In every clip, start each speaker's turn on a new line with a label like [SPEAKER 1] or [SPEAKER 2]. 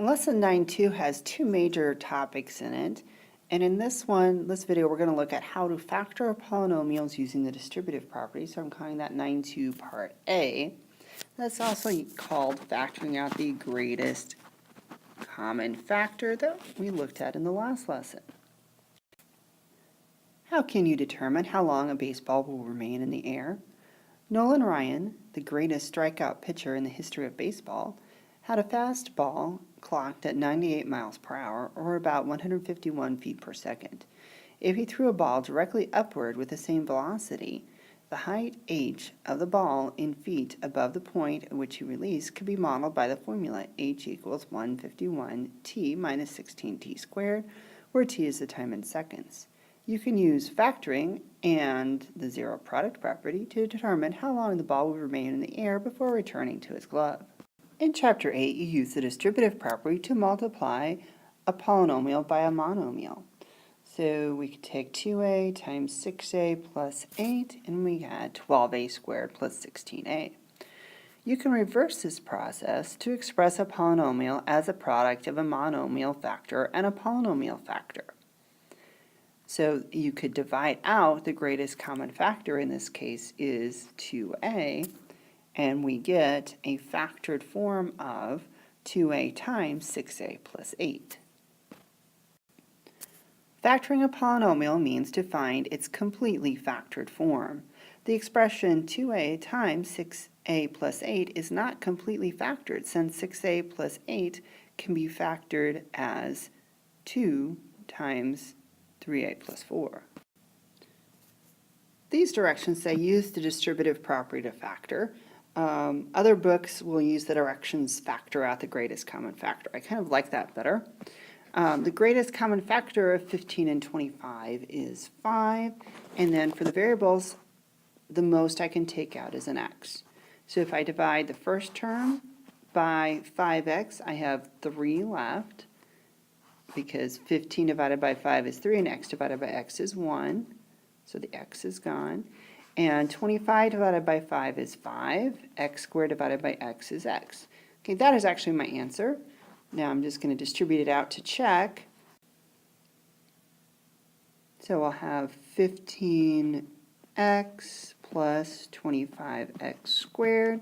[SPEAKER 1] Lesson 9.2 has two major topics in it, and in this video, we're going to look at how to factor polynomials using the distributive property. So I'm calling that 9.2 Part A. That's also called factoring out the greatest common factor that we looked at in the last lesson. How can you determine how long a baseball will remain in the air? Nolan Ryan, the greatest strikeout pitcher in the history of baseball, had a fast ball clocked at 98 miles per hour, or about 151 feet per second. If he threw a ball directly upward with the same velocity, the height h of the ball in feet above the point at which he released could be modeled by the formula h equals 151t minus 16t squared, where t is the time in seconds. You can use factoring and the zero product property to determine how long the ball will remain in the air before returning to his glove. In Chapter 8, you use the distributive property to multiply a polynomial by a monomial. So we could take 2a times 6a plus 8, and we had 12a squared plus 16a. You can reverse this process to express a polynomial as a product of a monomial factor and a polynomial factor. So you could divide out the greatest common factor, in this case is 2a, and we get a factored form of 2a times 6a plus 8. Factoring a polynomial means to find its completely factored form. The expression 2a times 6a plus 8 is not completely factored, since 6a plus 8 can be factored as 2 times 3a plus 4. These directions say use the distributive property to factor. Other books will use the directions factor out the greatest common factor. I kind of like that better. The greatest common factor of 15 and 25 is 5, and then for the variables, the most I can take out is an x. So if I divide the first term by 5x, I have 3 left, because 15 divided by 5 is 3, and x divided by x is 1, so the x is gone. And 25 divided by 5 is 5. X squared divided by x is x. Okay, that is actually my answer. Now I'm just going to distribute it out to check. So I'll have 15x plus 25x squared.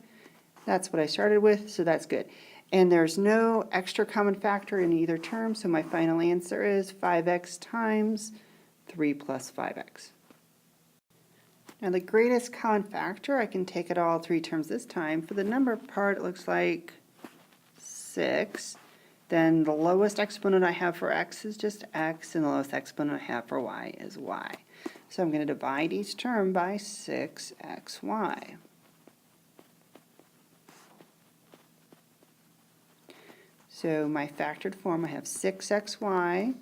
[SPEAKER 1] That's what I started with, so that's good. And there's no extra common factor in either term, so my final answer is 5x times 3 plus 5x. Now the greatest common factor, I can take it all 3 terms this time. For the number part, it looks like 6. Then the lowest exponent I have for x is just x, and the lowest exponent I have for y is y. So I'm going to divide each term by 6xy. So my factored form, I have 6xy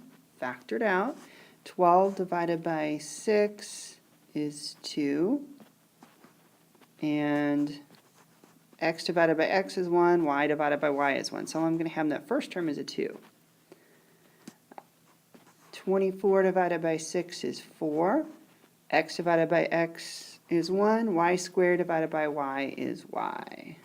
[SPEAKER 1] factored out. 12 divided by 6 is 2, and x divided by x is 1, y divided by y is 1. So I'm going to have that first term is a 2. 24 divided by 6 is 4, x divided by x is 1, y squared divided by y is y.